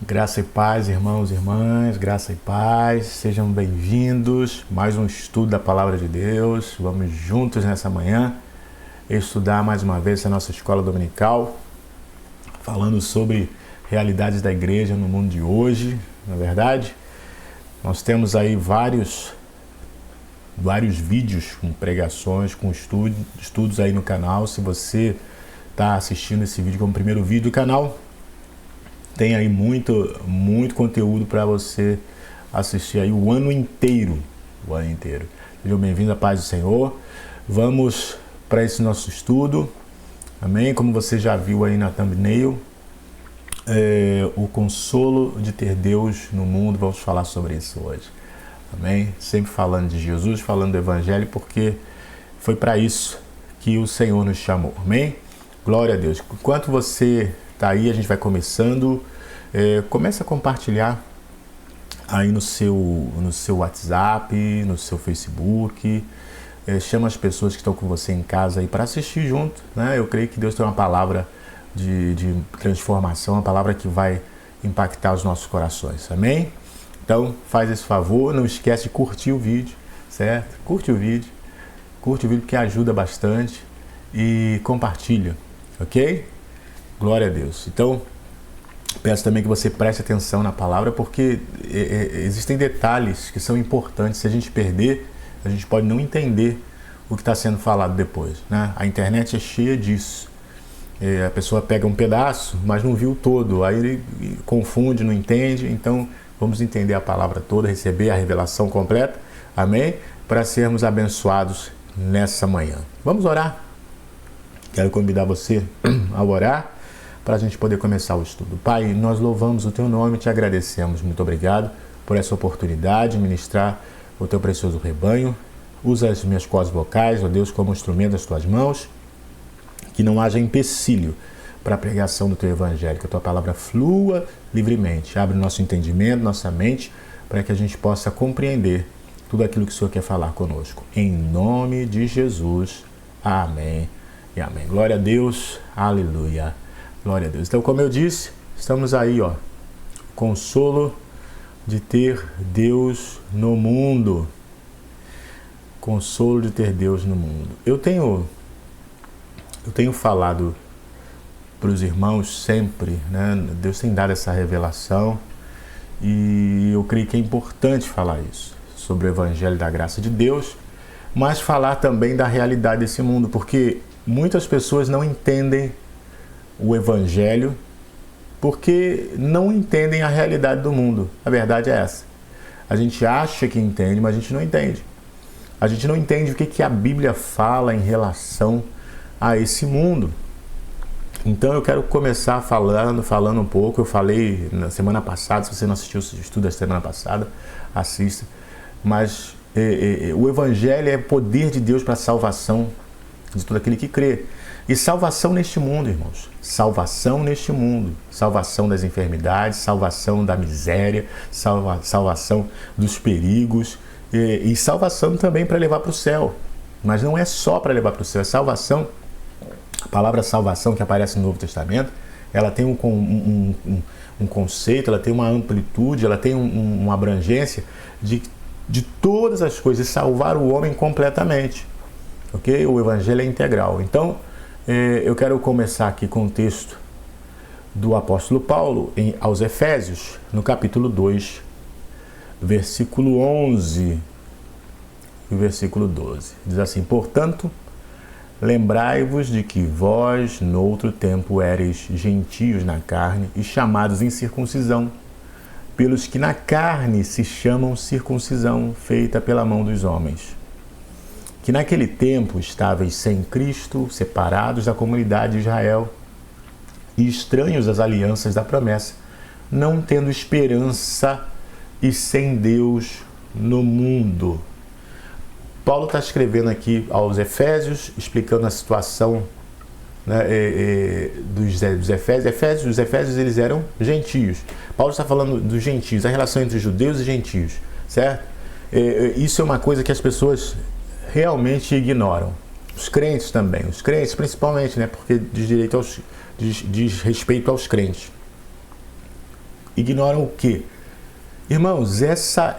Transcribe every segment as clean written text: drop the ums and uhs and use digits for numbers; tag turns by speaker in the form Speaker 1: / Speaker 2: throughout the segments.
Speaker 1: Graça e paz, irmãos e irmãs, graça e paz, sejam bem-vindos. Mais um estudo da Palavra de Deus. Vamos juntos nessa manhã estudar mais uma vez a nossa escola dominical, falando sobre realidades da igreja no mundo de hoje, na verdade. Nós temos aí vários vídeos com pregações, com estudos aí no canal. Se você está assistindo esse vídeo como primeiro vídeo do canal, tem aí muito conteúdo para você assistir aí o ano inteiro. Sejam bem-vindos à paz do Senhor. Vamos para esse nosso estudo. Amém? Como você já viu aí na thumbnail, o consolo de ter Deus no mundo, vamos falar sobre isso hoje. Amém? Sempre falando de Jesus, falando do Evangelho, porque foi para isso que o Senhor nos chamou. Amém? Glória a Deus. Enquanto você tá aí, a gente vai começando. Começa a compartilhar aí no seu WhatsApp, no seu Facebook. Chama as pessoas que estão com você em casa aí para assistir junto, né? Eu creio que Deus tem uma palavra de transformação, uma palavra que vai impactar os nossos corações. Amém? Então, faz esse favor, não esquece de curtir o vídeo, certo? Curte o vídeo porque ajuda bastante e compartilha, ok? Glória a Deus. Então, peço também que você preste atenção na palavra, porque existem detalhes que são importantes. Se a gente perder, a gente pode não entender o que está sendo falado depois, né? A internet é cheia disso. A pessoa pega um pedaço, mas não viu todo. Aí ele confunde, não entende. Então, vamos entender a palavra toda, receber a revelação completa. Amém? Para sermos abençoados nessa manhã. Vamos orar? Quero convidar você a orar para a gente poder começar o estudo. Pai, nós louvamos o Teu nome e Te agradecemos. Muito obrigado por essa oportunidade de ministrar o Teu precioso rebanho. Usa as minhas cordas vocais, ó Deus, como instrumento das Tuas mãos. Que não haja empecilho para a pregação do Teu Evangelho. Que a Tua palavra flua livremente. Abre o nosso entendimento, nossa mente, para que a gente possa compreender tudo aquilo que o Senhor quer falar conosco. Em nome de Jesus. Amém. E amém. Glória a Deus. Aleluia. Glória a Deus. Então, como eu disse, estamos aí, ó. Consolo de ter Deus no mundo. Consolo de ter Deus no mundo. Eu tenho falado para os irmãos sempre, né? Deus tem dado essa revelação e eu creio que é importante falar isso, sobre o Evangelho da graça de Deus, mas falar também da realidade desse mundo, porque muitas pessoas não entendem o Evangelho porque não entendem a realidade do mundo. A verdade é essa. A gente acha que entende, mas a gente não entende. A gente não entende o que a Bíblia fala em relação a esse mundo. Então eu quero começar falando um pouco. Eu falei na semana passada, se você não assistiu o estudo da semana passada, assista. Mas o Evangelho é poder de Deus para a salvação de todo aquele que crê. E salvação neste mundo, irmãos. Salvação neste mundo. Salvação das enfermidades, salvação da miséria, salvação dos perigos e salvação também para levar para o céu. Mas não é só para levar para o céu, é salvação. A palavra salvação que aparece no Novo Testamento, ela tem um conceito, ela tem uma amplitude, ela tem uma abrangência de todas as coisas, salvar o homem completamente. Ok? O Evangelho é integral. Então, eu quero começar aqui com o texto do apóstolo Paulo aos Efésios, no capítulo 2, versículo 11 e versículo 12. Diz assim: portanto, lembrai-vos de que vós, noutro tempo, éreis gentios na carne e chamados em circuncisão, pelos que na carne se chamam circuncisão, feita pela mão dos homens. Que naquele tempo estáveis sem Cristo, separados da comunidade de Israel e estranhos às alianças da promessa, não tendo esperança e sem Deus no mundo. Paulo está escrevendo aqui aos Efésios, explicando a situação, né, dos Efésios. Os Efésios, eles eram gentios. Paulo está falando dos gentios, a relação entre judeus e gentios, certo? Isso é uma coisa que as pessoas realmente ignoram. Os crentes também, os crentes principalmente, né, porque diz respeito aos crentes. Ignoram o quê? Irmãos, essa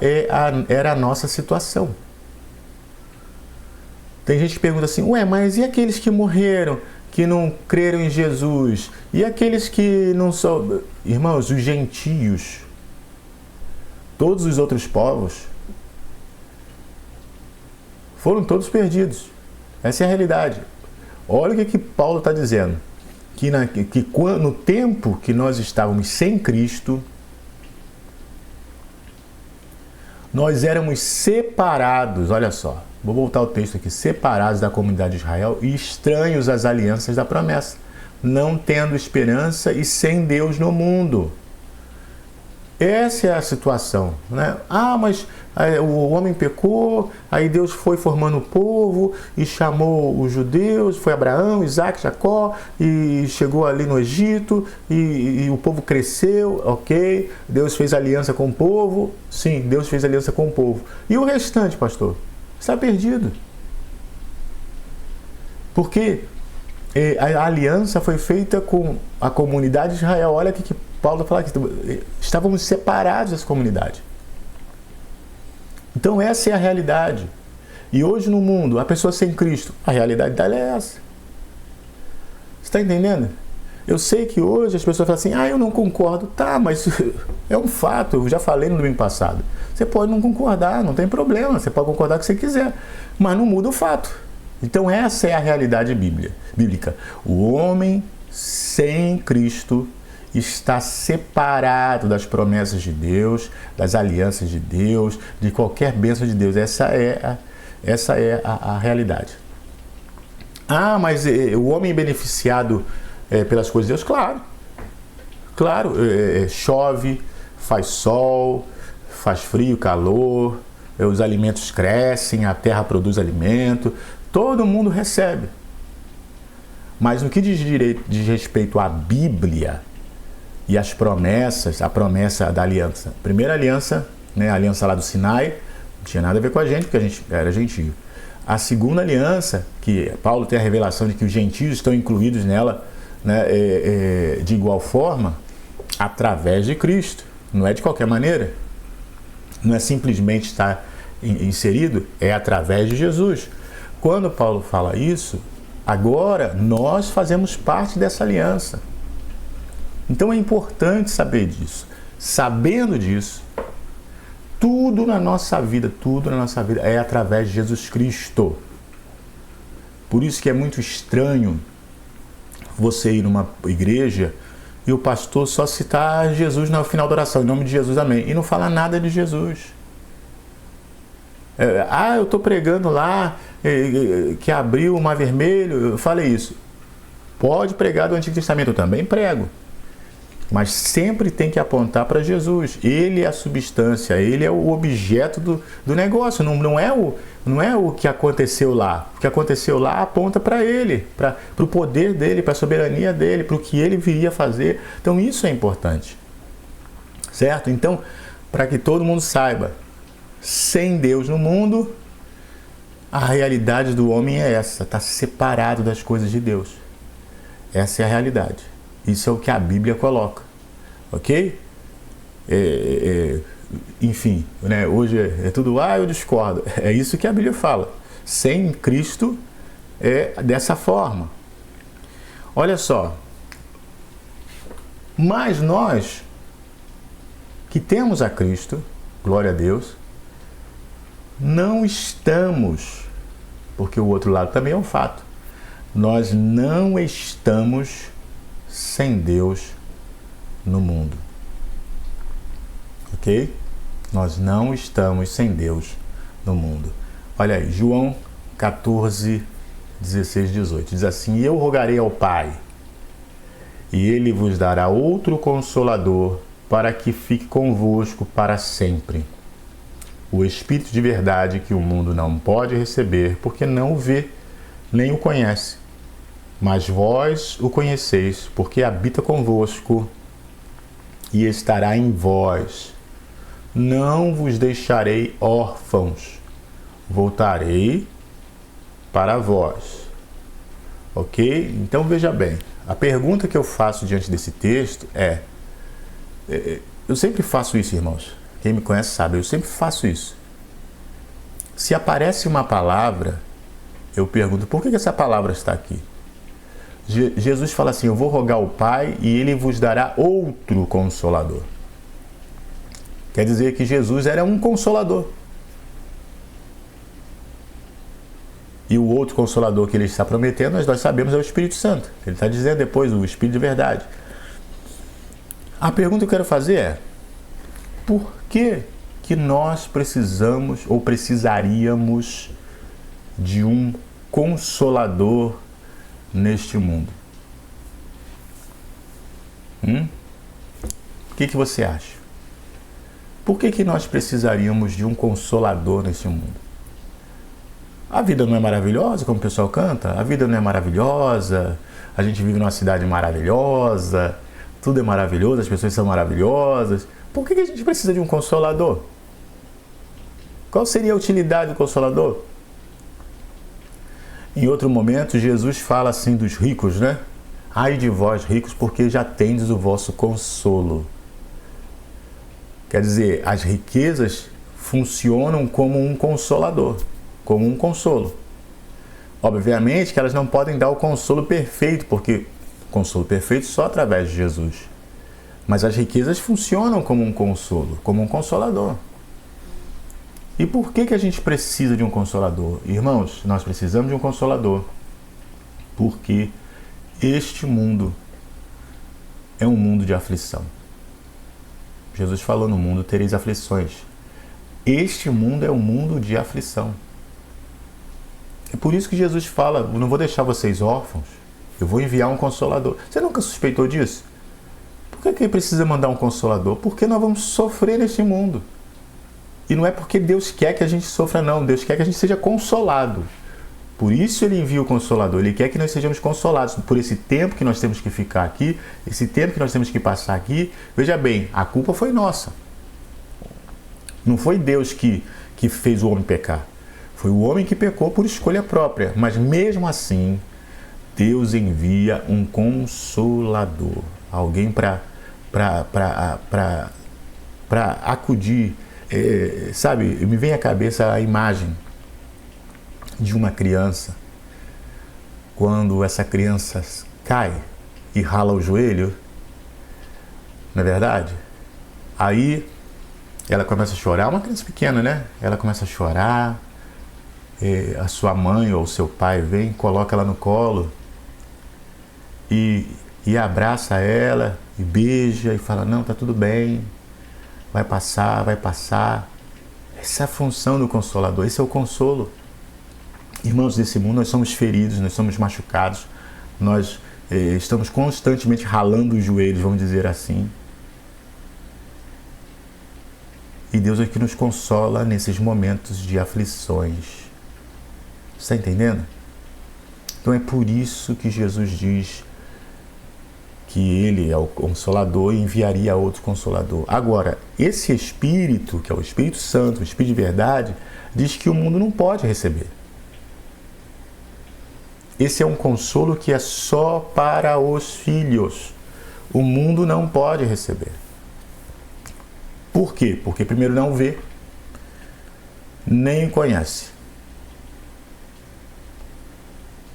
Speaker 1: era a nossa situação. Tem gente que pergunta assim, ué, mas e aqueles que morreram, que não creram em Jesus? E aqueles que não são... Irmãos, os gentios, todos os outros povos, foram todos perdidos. Essa é a realidade. Olha o que Paulo está dizendo. Que no tempo que nós estávamos sem Cristo, nós éramos separados, olha só, vou voltar ao texto aqui, separados da comunidade de Israel e estranhos às alianças da promessa, não tendo esperança e sem Deus no mundo. Essa é a situação, né? Ah, mas o homem pecou, aí Deus foi formando o povo e chamou os judeus, foi Abraão, Isaac, Jacó, e chegou ali no Egito, e o povo cresceu, ok? Deus fez aliança com o povo, sim, Deus fez aliança com o povo. E o restante, pastor? Está perdido. Porque a aliança foi feita com a comunidade de Israel. Olha o que Paulo fala aqui, estávamos separados dessa comunidade. Então essa é a realidade. E hoje no mundo, a pessoa sem Cristo, a realidade dela é essa. Você está entendendo? Eu sei que hoje as pessoas falam assim, eu não concordo. Tá, mas é um fato, eu já falei no domingo passado. Você pode não concordar, não tem problema, você pode concordar o que você quiser, mas não muda o fato. Então essa é a realidade bíblica. O homem sem Cristo está separado das promessas de Deus, das alianças de Deus, de qualquer bênção de Deus. Essa é a realidade. Ah, mas o homem beneficiado pelas coisas de Deus? Claro, chove, faz sol, faz frio, calor, os alimentos crescem, a terra produz alimento, todo mundo recebe. Mas no que diz respeito à Bíblia e as promessas, a promessa da aliança. A primeira aliança, né, a aliança lá do Sinai, não tinha nada a ver com a gente, porque a gente era gentio. A segunda aliança, que Paulo tem a revelação de que os gentios estão incluídos nela, né, de igual forma, através de Cristo. Não é de qualquer maneira. Não é simplesmente estar inserido, é através de Jesus. Quando Paulo fala isso, agora nós fazemos parte dessa aliança. Então é importante saber disso. Sabendo disso, tudo na nossa vida é através de Jesus Cristo. Por isso que é muito estranho você ir numa igreja e o pastor só citar Jesus no final da oração, em nome de Jesus, amém, e não falar nada de Jesus. Eu estou pregando lá que abriu o Mar Vermelho, eu falei isso. Pode pregar do Antigo Testamento, eu também prego. Mas sempre tem que apontar para Jesus. Ele é a substância, ele é o objeto do negócio. Não é o que aconteceu lá. O que aconteceu lá aponta para ele, para o poder dele, para a soberania dele, para o que ele viria fazer. Então isso é importante. Certo? Então, para que todo mundo saiba, sem Deus no mundo, a realidade do homem é essa. Está separado das coisas de Deus. Essa é a realidade. Isso é o que a Bíblia coloca, ok? Enfim, né? Hoje é tudo, eu discordo. É isso que a Bíblia fala. Sem Cristo é dessa forma. Olha só. Mas nós que temos a Cristo, glória a Deus, não estamos, porque o outro lado também é um fato, nós não estamos sem Deus no mundo. Ok? Nós não estamos sem Deus no mundo. Olha aí, João 14, 16, 18. Diz assim, eu rogarei ao Pai, e Ele vos dará outro Consolador, para que fique convosco para sempre. O Espírito de verdade que o mundo não pode receber, porque não o vê, nem o conhece. Mas vós o conheceis, porque habita convosco e estará em vós. Não vos deixarei órfãos, voltarei para vós. Ok? Então veja bem, a pergunta que eu faço diante desse texto é eu sempre faço isso, irmãos. Quem me conhece sabe, eu sempre faço isso. Se aparece uma palavra, eu pergunto, por que essa palavra está aqui? Jesus fala assim, eu vou rogar ao Pai e Ele vos dará outro Consolador. Quer dizer que Jesus era um Consolador. E o outro Consolador que Ele está prometendo, nós sabemos, é o Espírito Santo. Ele está dizendo depois, o Espírito de verdade. A pergunta que eu quero fazer é, por que nós precisamos ou precisaríamos de um Consolador neste mundo? O que você acha? Por que nós precisaríamos de um Consolador neste mundo? A vida não é maravilhosa, como o pessoal canta? A vida não é maravilhosa, a gente vive numa cidade maravilhosa, tudo é maravilhoso, as pessoas são maravilhosas. Por que a gente precisa de um Consolador? Qual seria a utilidade do Consolador? Em outro momento, Jesus fala assim dos ricos, né? Ai de vós, ricos, porque já tendes o vosso consolo. Quer dizer, as riquezas funcionam como um consolador, como um consolo. Obviamente que elas não podem dar o consolo perfeito, porque o consolo perfeito só através de Jesus. Mas as riquezas funcionam como um consolo, como um consolador. E por que a gente precisa de um Consolador? Irmãos, nós precisamos de um Consolador porque este mundo é um mundo de aflição. Jesus falou, no mundo tereis aflições. Este mundo é um mundo de aflição. É por isso que Jesus fala, eu não vou deixar vocês órfãos, eu vou enviar um Consolador. Você nunca suspeitou disso? Por que precisa mandar um Consolador? Porque nós vamos sofrer neste mundo. E não é porque Deus quer que a gente sofra, não. Deus quer que a gente seja consolado. Por isso Ele envia o Consolador. Ele quer que nós sejamos consolados por esse tempo que nós temos que ficar aqui, esse tempo que nós temos que passar aqui. Veja bem, a culpa foi nossa. Não foi Deus que fez o homem pecar. Foi o homem que pecou por escolha própria. Mas mesmo assim, Deus envia um Consolador. Alguém para acudir. Sabe, me vem à cabeça a imagem de uma criança, quando essa criança cai e rala o joelho, não é verdade? Aí ela começa a chorar, uma criança pequena, né? Ela começa a chorar, a sua mãe ou seu pai vem, coloca ela no colo e abraça ela e beija e fala, não, tá tudo bem. Vai passar, vai passar. Essa é a função do Consolador, esse é o consolo. Irmãos, nesse mundo nós somos feridos, nós somos machucados, nós estamos constantemente ralando os joelhos, vamos dizer assim. E Deus é que nos consola nesses momentos de aflições. Está entendendo? Então é por isso que Jesus diz que Ele é o Consolador e enviaria outro Consolador. Agora, esse Espírito, que é o Espírito Santo, o Espírito de verdade, diz que o mundo não pode receber. Esse é um consolo que é só para os filhos. O mundo não pode receber. Por quê? Porque primeiro não vê, nem conhece.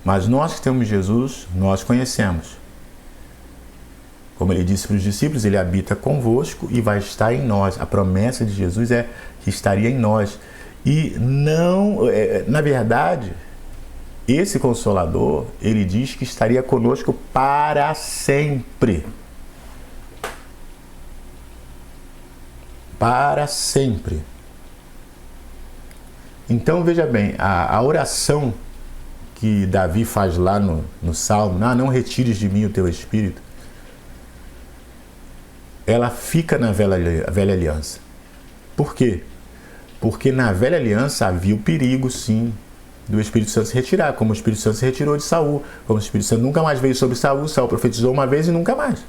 Speaker 1: Mas nós que temos Jesus, nós conhecemos. Como ele disse para os discípulos, ele habita convosco e vai estar em nós. A promessa de Jesus é que estaria em nós. E não, na verdade, esse Consolador, ele diz que estaria conosco para sempre. Para sempre. Então, veja bem, a oração que Davi faz lá no Salmo, não retires de mim o teu Espírito, ela fica na velha aliança. Por quê? Porque na velha aliança havia o perigo, sim, do Espírito Santo se retirar, como o Espírito Santo se retirou de Saul, como o Espírito Santo nunca mais veio sobre Saul, Saul profetizou uma vez e nunca mais.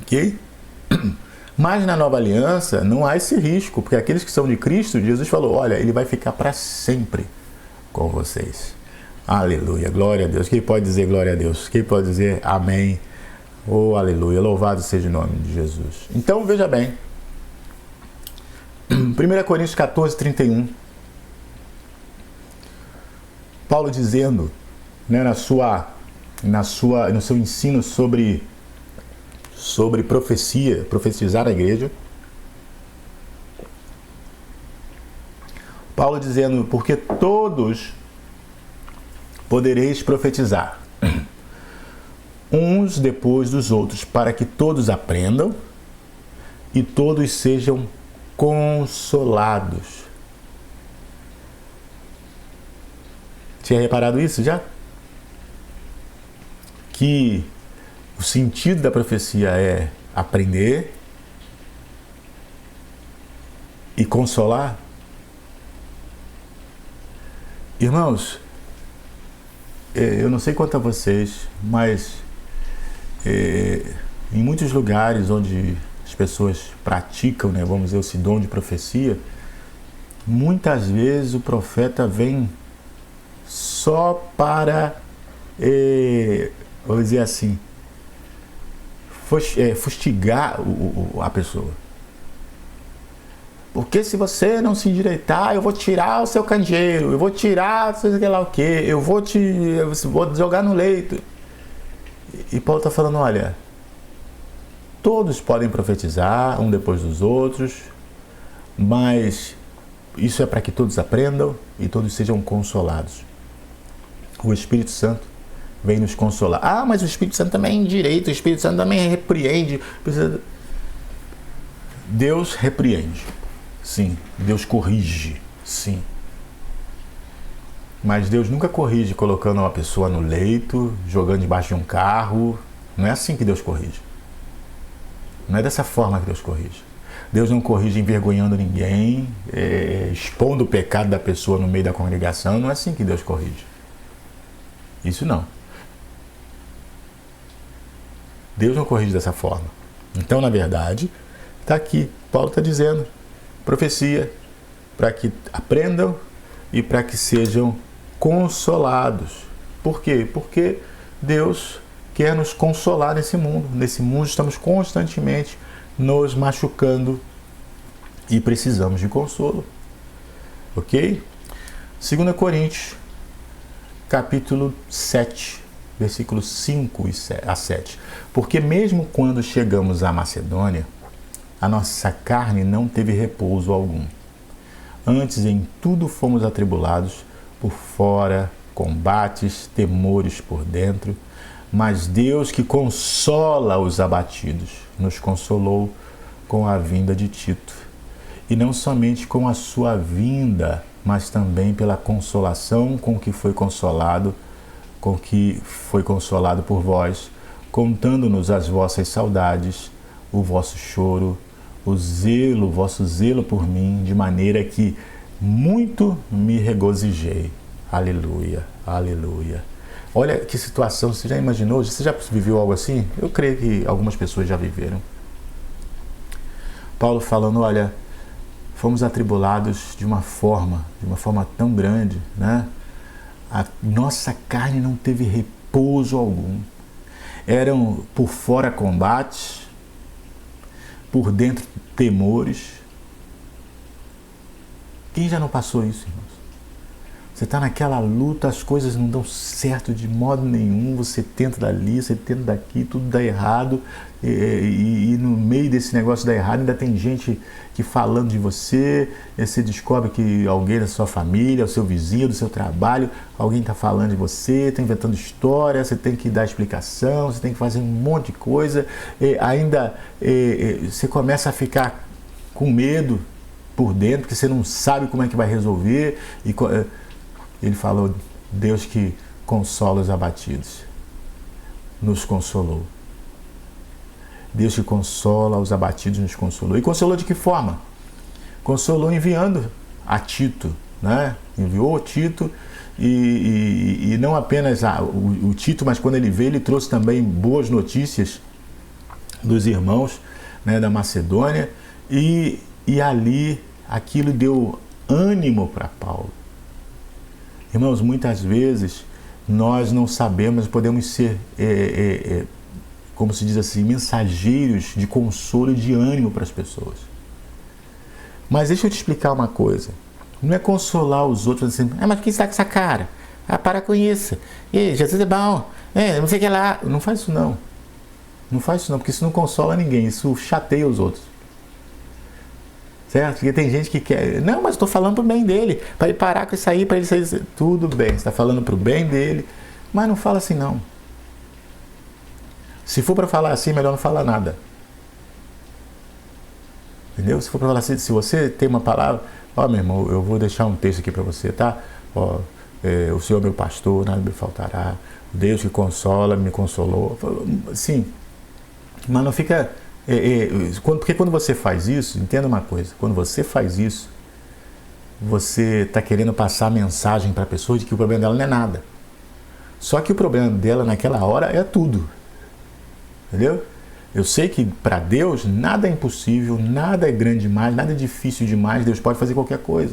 Speaker 1: Ok? Mas na nova aliança não há esse risco, porque aqueles que são de Cristo, Jesus falou, olha, Ele vai ficar para sempre com vocês. Aleluia, glória a Deus. Quem pode dizer glória a Deus? Quem pode dizer amém Oh, aleluia, louvado seja o nome de Jesus. Então, veja bem, 1 Coríntios 14, 31, Paulo dizendo, né, no seu ensino sobre profecia, profetizar a igreja, Paulo dizendo, porque todos podereis profetizar, uns depois dos outros, para que todos aprendam e todos sejam consolados. Tinha reparado isso já? Que o sentido da profecia é aprender e consolar. Irmãos, eu não sei quanto a vocês, mas em muitos lugares onde as pessoas praticam, né, vamos dizer, esse dom de profecia, muitas vezes o profeta vem só para, vamos dizer assim, fustigar a pessoa. Porque se você não se endireitar, eu vou tirar o seu candeeiro, eu vou tirar sei lá o quê, eu vou jogar no leito. E Paulo está falando, olha, todos podem profetizar, um depois dos outros, mas isso é para que todos aprendam e todos sejam consolados. O Espírito Santo vem nos consolar. Ah, mas o Espírito Santo também endireita, o Espírito Santo também repreende. Deus repreende, sim. Deus corrige, sim. Mas Deus nunca corrige colocando uma pessoa no leito, jogando debaixo de um carro. Não é assim que Deus corrige. Não é dessa forma que Deus corrige. Deus não corrige envergonhando ninguém, expondo o pecado da pessoa no meio da congregação. Não é assim que Deus corrige. Isso não. Deus não corrige dessa forma. Então, na verdade, está aqui. Paulo está dizendo, profecia, para que aprendam e para que sejam consolados. Por quê? Porque Deus quer nos consolar nesse mundo. Nesse mundo estamos constantemente nos machucando e precisamos de consolo. Ok? 2 Coríntios, capítulo 7, versículos 5 a 7. Porque mesmo quando chegamos à Macedônia, a nossa carne não teve repouso algum. Antes, em tudo fomos atribulados por fora, combates, temores por dentro. Mas Deus, que consola os abatidos, nos consolou com a vinda de Tito. E não somente com a sua vinda, mas também pela consolação com que foi consolado por vós, contando-nos as vossas saudades, o vosso choro, o vosso zelo por mim, de maneira que muito me regozijei. Aleluia, aleluia. Olha que situação, você já imaginou? Você já viveu algo assim? Eu creio que algumas pessoas já viveram. Paulo falando, olha, fomos atribulados de uma forma tão grande, né? A nossa carne não teve repouso algum. Eram por fora combates, por dentro temores. Quem já não passou isso, irmãos? Você está naquela luta, as coisas não dão certo de modo nenhum, você tenta dali, você tenta daqui, tudo dá errado, e no meio desse negócio dá errado, ainda tem gente que falando de você, você descobre que alguém da sua família, o seu vizinho, do seu trabalho, alguém está falando de você, está inventando história, você tem que dar explicação, você tem que fazer um monte de coisa, você começa a ficar com medo por dentro, porque você não sabe como é que vai resolver, ele falou, Deus que consola os abatidos, nos consolou. Deus que consola os abatidos nos consolou. E consolou de que forma? Consolou enviando a Tito, né? Enviou Tito e não apenas o Tito, mas quando ele veio, ele trouxe também boas notícias dos irmãos, né, da Macedônia e ali aquilo deu ânimo para Paulo. Irmãos, muitas vezes nós não sabemos, podemos ser como se diz assim, mensageiros de consolo e de ânimo para as pessoas. Mas deixa eu te explicar uma coisa. Não é consolar os outros assim, mas por que você está com essa cara? Para com isso. Jesus é bom. Não sei o que lá. Não faz isso não. Não faz isso não, porque isso não consola ninguém. Isso chateia os outros. Certo? Porque tem gente que quer... Não, mas estou falando pro bem dele. Para ele parar com isso aí, para ele sair... Tudo bem, você está falando pro bem dele. Mas não fala assim não. Se for para falar assim, melhor não falar nada. Entendeu? Se for para falar assim, se você tem uma palavra... Ó, meu irmão, eu vou deixar um texto aqui para você, tá? Ó, o Senhor é meu pastor, nada me faltará. Deus que consola, me consolou. Sim. Mas não fica... porque quando você faz isso, entenda uma coisa. Quando você faz isso, você está querendo passar a mensagem para a pessoa de que o problema dela não é nada. Só que o problema dela naquela hora é tudo. Entendeu? Eu sei que para Deus nada é impossível, nada é grande demais, nada é difícil demais, Deus pode fazer qualquer coisa.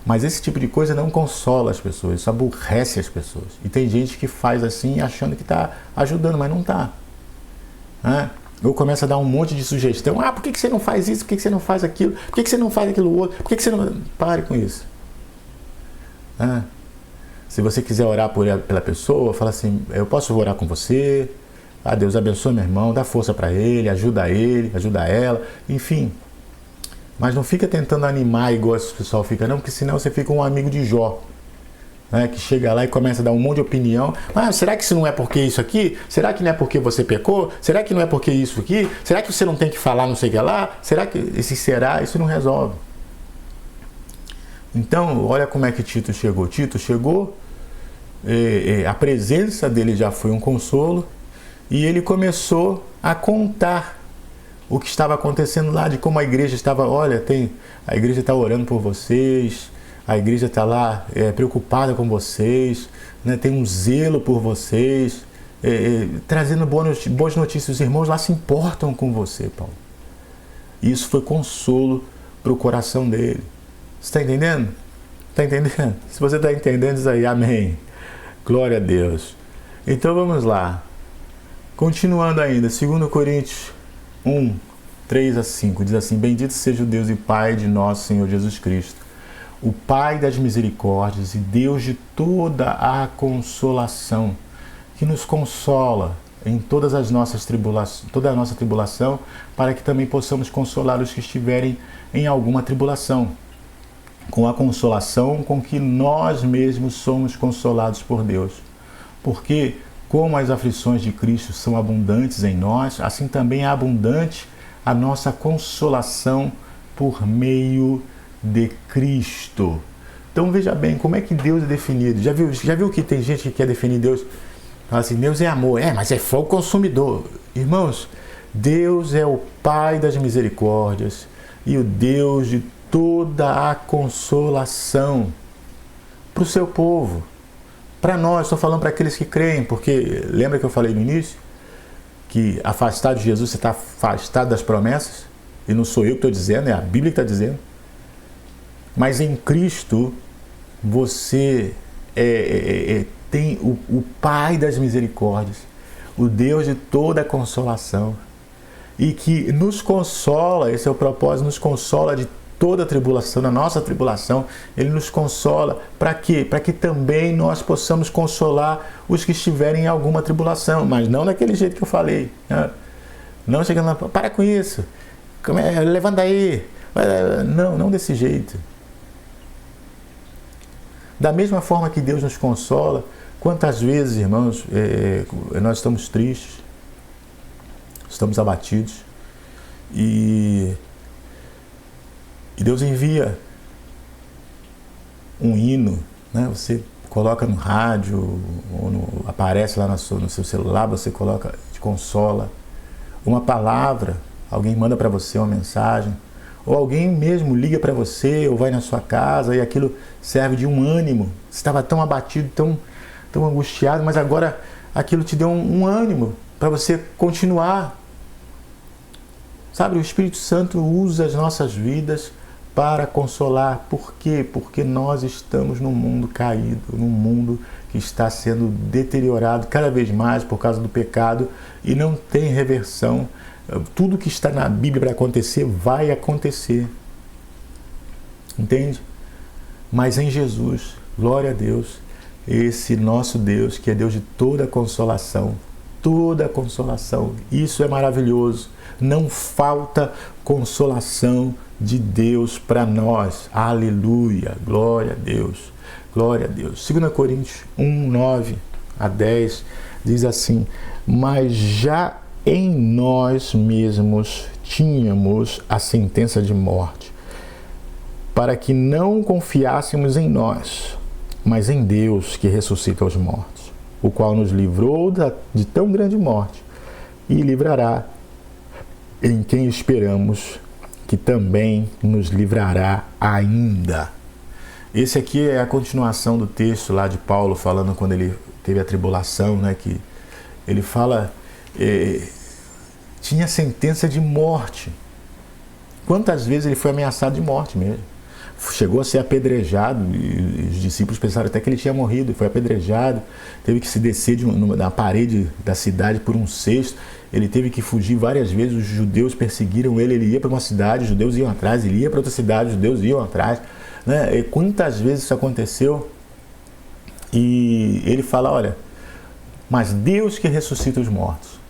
Speaker 1: Mas esse tipo de coisa não consola as pessoas, isso aborrece as pessoas. E tem gente que faz assim achando que está ajudando, mas não está. Ou começa a dar um monte de sugestão. Por que você não faz isso? Por que você não faz aquilo? Por que você não faz aquilo outro? Por que você não... Pare com isso. Se você quiser orar pela pessoa, fala assim, eu posso orar com você? Deus abençoe meu irmão, dá força para ele, ajuda ela, enfim. Mas não fica tentando animar igual esse pessoal fica, não, porque senão você fica um amigo de Jó, né, que chega lá e começa a dar um monte de opinião. Será que isso não é porque isso aqui? Será que não é porque você pecou? Será que não é porque isso aqui? Será que você não tem que falar não sei o que lá? Será que isso não resolve? Então, olha como é que Tito chegou. Tito chegou, a presença dele já foi um consolo, e ele começou a contar o que estava acontecendo lá, de como a igreja estava, a igreja está orando por vocês, a igreja está lá preocupada com vocês, né, tem um zelo por vocês, trazendo boas notícias. Os irmãos lá se importam com você, Paulo. E isso foi consolo para o coração dele. Você está entendendo? Está entendendo? Se você está entendendo, diz aí, amém. Glória a Deus. Então vamos lá. Continuando ainda, 2 Coríntios 1, 3 a 5, diz assim: Bendito seja o Deus e Pai de nosso Senhor Jesus Cristo, o Pai das misericórdias e Deus de toda a consolação, que nos consola em todas as nossas tribulações, toda a nossa tribulação, para que também possamos consolar os que estiverem em alguma tribulação, com a consolação com que nós mesmos somos consolados por Deus. Porque como as aflições de Cristo são abundantes em nós, assim também é abundante a nossa consolação por meio de Cristo. Então veja bem, como é que Deus é definido? Já viu que tem gente que quer definir Deus? Fala assim, Deus é amor, mas é fogo consumidor. Irmãos, Deus é o Pai das misericórdias e o Deus de toda a consolação para o seu povo. Para nós, estou falando para aqueles que creem, porque lembra que eu falei no início? Que afastado de Jesus, você está afastado das promessas? E não sou eu que estou dizendo, é a Bíblia que está dizendo. Mas em Cristo, você tem o Pai das misericórdias, o Deus de toda a consolação, e que nos consola, esse é o propósito, nos consola de toda a tribulação, na nossa tribulação, Ele nos consola. Para quê? Para que também nós possamos consolar os que estiverem em alguma tribulação, mas não daquele jeito que eu falei. Né? Não chegando lá, para com isso, levanta aí. Não desse jeito. Da mesma forma que Deus nos consola, quantas vezes, irmãos, nós estamos tristes, estamos abatidos, e Deus envia um hino, né? Você coloca no rádio, ou aparece lá no seu celular, você coloca, te consola. Uma palavra, alguém manda para você uma mensagem, ou alguém mesmo liga para você, ou vai na sua casa, e aquilo serve de um ânimo. Você estava tão abatido, tão angustiado, mas agora aquilo te deu um ânimo para você continuar. Sabe, o Espírito Santo usa as nossas vidas para consolar. Por quê? Porque nós estamos num mundo caído, num mundo que está sendo deteriorado cada vez mais por causa do pecado e não tem reversão. Tudo que está na Bíblia para acontecer vai acontecer. Entende? Mas em Jesus, glória a Deus, esse nosso Deus, que é Deus de toda consolação, isso é maravilhoso. Não falta consolação de Deus para nós. Aleluia, glória a Deus, glória a Deus. 2 Coríntios 1, 9 a 10 diz assim: mas já em nós mesmos tínhamos a sentença de morte, para que não confiássemos em nós, mas em Deus que ressuscita os mortos, o qual nos livrou de tão grande morte e livrará, em quem esperamos que também nos livrará ainda. Esse aqui é a continuação do texto lá de Paulo, falando quando ele teve a tribulação, né, que ele fala, tinha sentença de morte. Quantas vezes ele foi ameaçado de morte mesmo? Chegou a ser apedrejado, e os discípulos pensaram até que ele tinha morrido, foi apedrejado, teve que se descer da parede da cidade por um cesto, ele teve que fugir várias vezes, os judeus perseguiram ele ia para uma cidade, os judeus iam atrás, ele ia para outra cidade, os judeus iam atrás, né? E quantas vezes isso aconteceu? E ele fala, olha, mas Deus que ressuscita os mortos,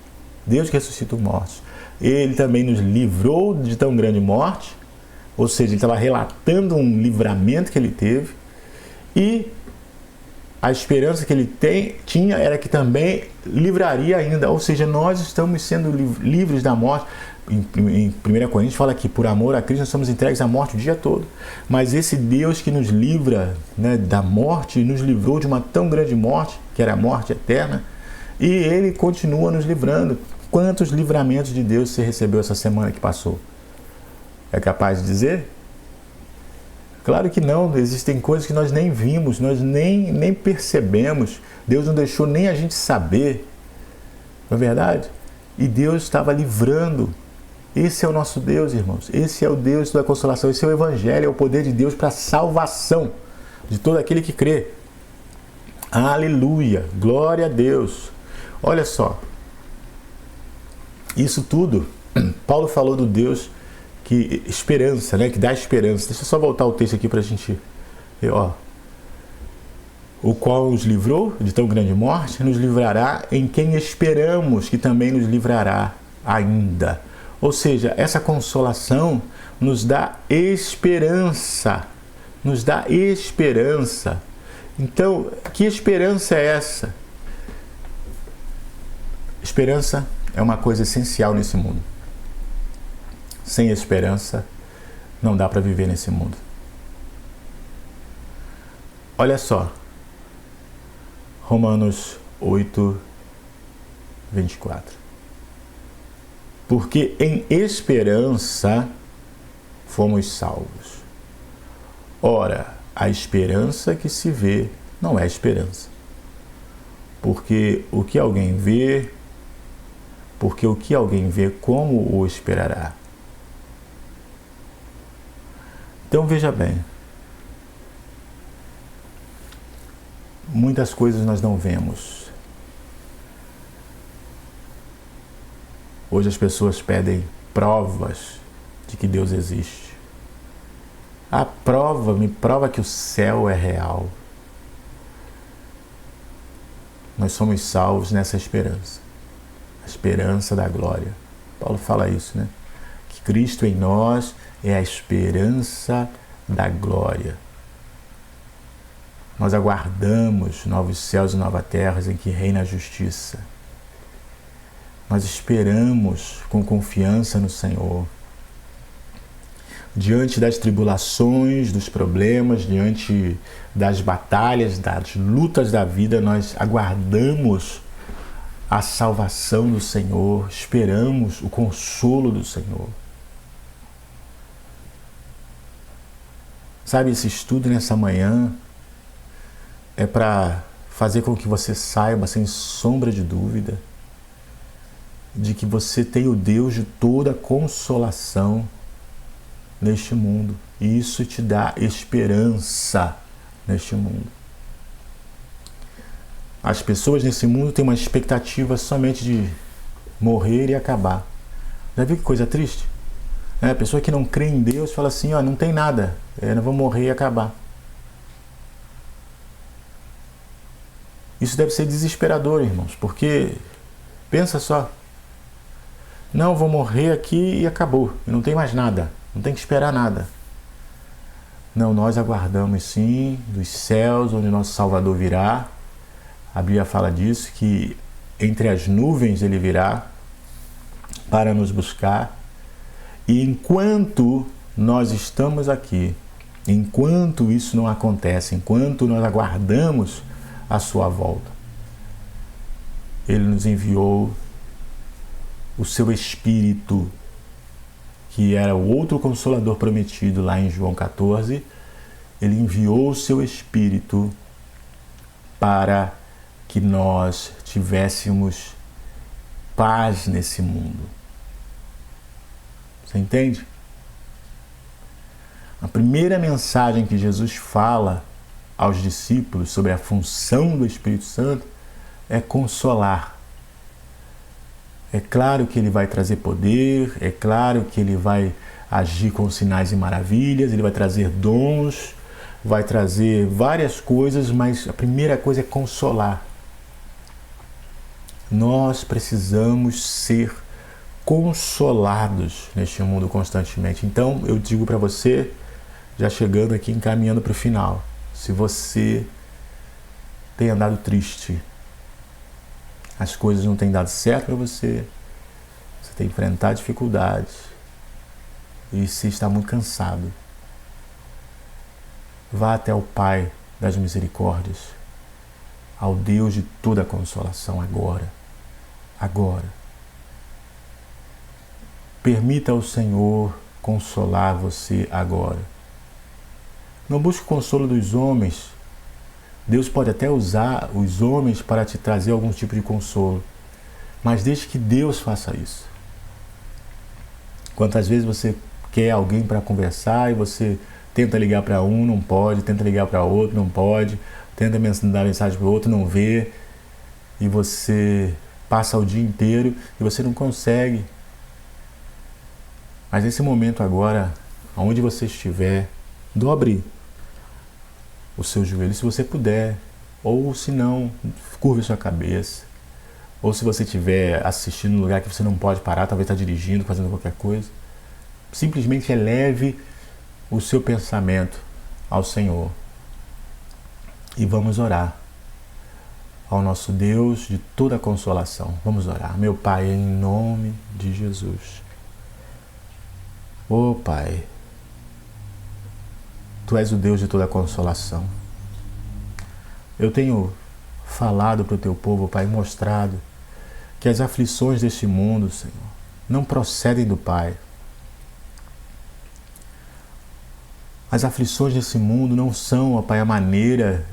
Speaker 1: Deus que ressuscita os mortos, ele também nos livrou de tão grande morte. Ou seja, ele estava relatando um livramento que ele teve e a esperança que ele tinha era que também livraria ainda. Ou seja, nós estamos sendo livres da morte. Em 1 Coríntios fala que por amor a Cristo nós somos entregues à morte o dia todo. Mas esse Deus que nos livra, né, da morte, nos livrou de uma tão grande morte, que era a morte eterna, e ele continua nos livrando. Quantos livramentos de Deus você recebeu essa semana que passou? É capaz de dizer? Claro que não, existem coisas que nós nem vimos, nós nem percebemos, Deus não deixou nem a gente saber, não é verdade? E Deus estava livrando. Esse é o nosso Deus, irmãos, esse é o Deus da consolação, esse é o Evangelho, é o poder de Deus para a salvação de todo aquele que crê. Aleluia, glória a Deus. Olha só, isso tudo, Paulo falou do Deus que esperança, né? Que dá esperança. Deixa eu só voltar o texto aqui para a gente ver, ó. O qual nos livrou de tão grande morte, nos livrará em quem esperamos que também nos livrará ainda. Ou seja, essa consolação nos dá esperança. Nos dá esperança. Então, que esperança é essa? Esperança é uma coisa essencial nesse mundo. Sem esperança, não dá para viver nesse mundo. Olha só, Romanos 8, 24. Porque em esperança fomos salvos. Ora, a esperança que se vê não é esperança. Porque o que alguém vê, como o esperará? Então veja bem, muitas coisas nós não vemos. Hoje as pessoas pedem provas de que Deus existe. Me prova que o céu é real. Nós somos salvos nessa esperança, a esperança da glória. Paulo fala isso, né? Que Cristo em nós é a esperança da glória. Nós aguardamos novos céus e novas terras em que reina a justiça. Nós esperamos com confiança no Senhor. Diante das tribulações, dos problemas, diante das batalhas, das lutas da vida, nós aguardamos a salvação do Senhor, esperamos o consolo do Senhor. Sabe, esse estudo nessa manhã é para fazer com que você saiba, sem sombra de dúvida, de que você tem o Deus de toda consolação neste mundo. E isso te dá esperança neste mundo. As pessoas nesse mundo têm uma expectativa somente de morrer e acabar. Já viu que coisa triste? A pessoa que não crê em Deus fala assim, ó, não tem nada, nós vamos morrer e acabar. Isso deve ser desesperador, irmãos, porque pensa só, não, vou morrer aqui e acabou, e não tem mais nada, não tem que esperar nada. Não, nós aguardamos sim dos céus, onde nosso Salvador virá. A Bíblia fala disso, que entre as nuvens ele virá para nos buscar. E enquanto nós estamos aqui, enquanto isso não acontece, enquanto nós aguardamos a sua volta, ele nos enviou o seu Espírito, que era o outro Consolador prometido lá em João 14. Ele enviou o seu Espírito para que nós tivéssemos paz nesse mundo. Você entende? A primeira mensagem que Jesus fala aos discípulos sobre a função do Espírito Santo é consolar. É claro que ele vai trazer poder, é claro que ele vai agir com sinais e maravilhas, ele vai trazer dons, vai trazer várias coisas, mas a primeira coisa é consolar. Nós precisamos ser consolados neste mundo constantemente. Então, eu digo para você, já chegando aqui, encaminhando para o final, se você tem andado triste, as coisas não têm dado certo para você, você tem enfrentado dificuldades e se está muito cansado, vá até o Pai das misericórdias, ao Deus de toda a consolação agora. Permita ao Senhor consolar você agora. Não busque o consolo dos homens. Deus pode até usar os homens para te trazer algum tipo de consolo, mas deixe que Deus faça isso. Quantas vezes você quer alguém para conversar e você tenta ligar para um, não pode, tenta ligar para outro, não pode, tenta mandar mensagem para o outro, não vê, e você passa o dia inteiro e você não consegue. Mas nesse momento agora, aonde você estiver, dobre o seu joelho se você puder, ou se não, curve sua cabeça, ou se você estiver assistindo num lugar que você não pode parar, talvez está dirigindo, fazendo qualquer coisa, simplesmente eleve o seu pensamento ao Senhor e vamos orar ao nosso Deus de toda consolação. Vamos orar. Meu Pai, em nome de Jesus. Ô Pai, Tu és o Deus de toda consolação. Eu tenho falado para o Teu povo, Pai, mostrado que as aflições deste mundo, Senhor, não procedem do Pai. As aflições desse mundo não são, ó Pai, a maneira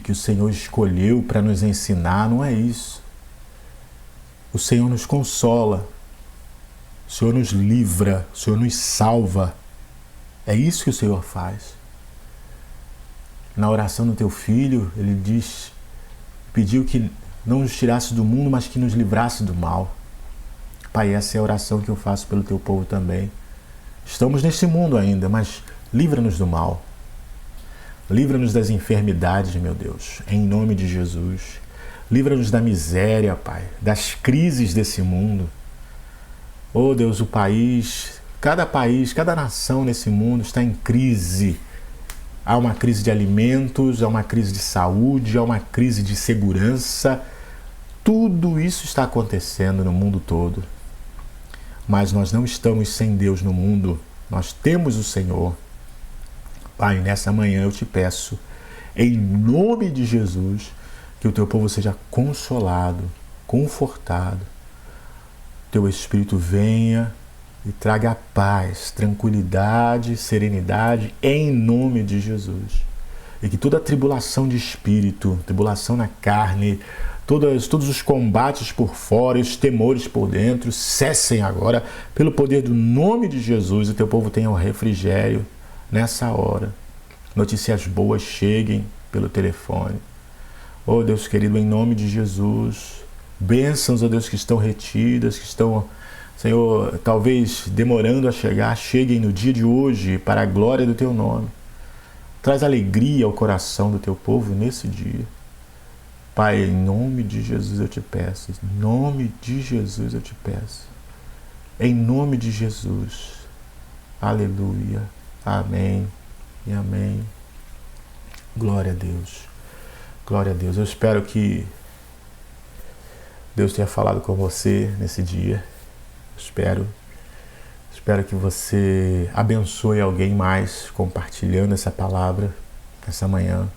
Speaker 1: que o Senhor escolheu para nos ensinar, não é isso. O Senhor nos consola, o Senhor nos livra, o Senhor nos salva. É isso que o Senhor faz. Na oração do Teu Filho, Ele pediu que não nos tirasse do mundo, mas que nos livrasse do mal. Pai, essa é a oração que eu faço pelo Teu povo também. Estamos neste mundo ainda, mas livra-nos do mal. Livra-nos das enfermidades, meu Deus, em nome de Jesus. Livra-nos da miséria, Pai, das crises desse mundo. Oh Deus, cada nação nesse mundo está em crise. Há uma crise de alimentos, há uma crise de saúde, há uma crise de segurança. Tudo isso está acontecendo no mundo todo. Mas nós não estamos sem Deus no mundo. Nós temos o Senhor. Pai, nessa manhã eu te peço, em nome de Jesus, que o Teu povo seja consolado, confortado. Teu Espírito venha e traga paz, tranquilidade, serenidade, em nome de Jesus. E que toda tribulação de espírito, tribulação na carne, todos os combates por fora e os temores por dentro cessem agora, pelo poder do nome de Jesus, e Teu povo tenha o refrigério, nessa hora. Notícias boas cheguem pelo telefone. Oh Deus querido, em nome de Jesus, bênçãos, ó Deus, que estão retidas, que estão, Senhor, talvez demorando a chegar, cheguem no dia de hoje para a glória do Teu nome. Traz alegria ao coração do Teu povo nesse dia. Pai, em nome de Jesus eu te peço, em nome de Jesus eu te peço, em nome de Jesus, aleluia, amém e amém, glória a Deus, glória a Deus. Eu espero que Deus tenha falado com você nesse dia, espero que você abençoe alguém mais compartilhando essa palavra essa manhã.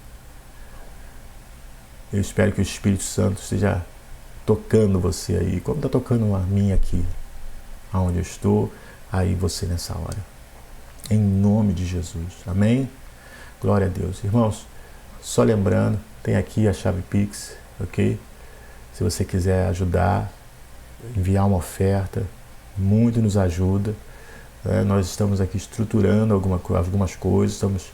Speaker 1: Eu espero que o Espírito Santo esteja tocando você aí, como está tocando a mim aqui, aonde eu estou, aí você nessa hora. Em nome de Jesus. Amém? Glória a Deus. Irmãos, só lembrando, tem aqui a chave Pix, ok? Se você quiser ajudar, enviar uma oferta, muito nos ajuda. Nós estamos aqui estruturando algumas coisas, estamos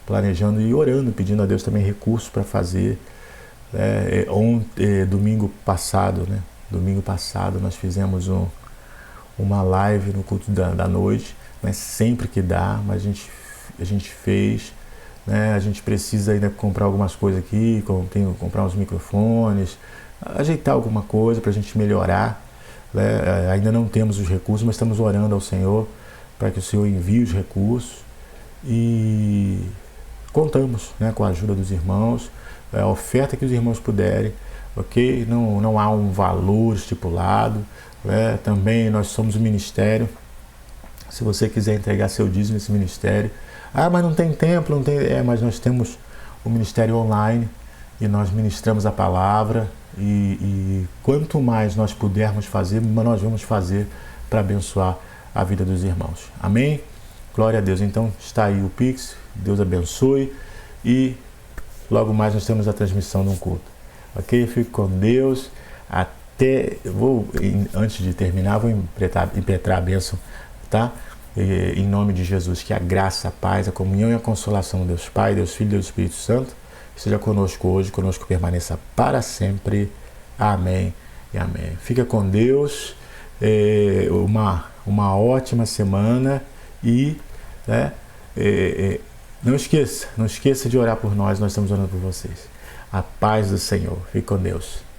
Speaker 1: planejando e orando, pedindo a Deus também recursos para fazer. Domingo passado nós fizemos uma live no culto da noite, né? Sempre que dá, mas a gente fez, né? A gente precisa ainda comprar algumas coisas aqui, comprar uns microfones, ajeitar alguma coisa para a gente melhorar, né? Ainda não temos os recursos, mas estamos orando ao Senhor para que o Senhor envie os recursos e contamos, né, com a ajuda dos irmãos, a oferta que os irmãos puderem, ok? Não há um valor estipulado, né? Também nós somos um ministério. Se você quiser entregar seu dízimo nesse ministério, mas não tem templo, não tem, mas nós temos o ministério online e nós ministramos a palavra e quanto mais nós pudermos fazer, nós vamos fazer para abençoar a vida dos irmãos. Amém? Glória a Deus. Então está aí o Pix, Deus abençoe e logo mais nós temos a transmissão de um culto. Ok? Fique com Deus. Antes de terminar, vou impetrar a bênção, tá? Em nome de Jesus, que a graça, a paz, a comunhão e a consolação de Deus Pai, Deus Filho e Deus Espírito Santo esteja conosco hoje, conosco permaneça para sempre. Amém e amém. Fica com Deus. Uma ótima semana e, né, não esqueça de orar por nós estamos orando por vocês. A paz do Senhor. Fique com Deus.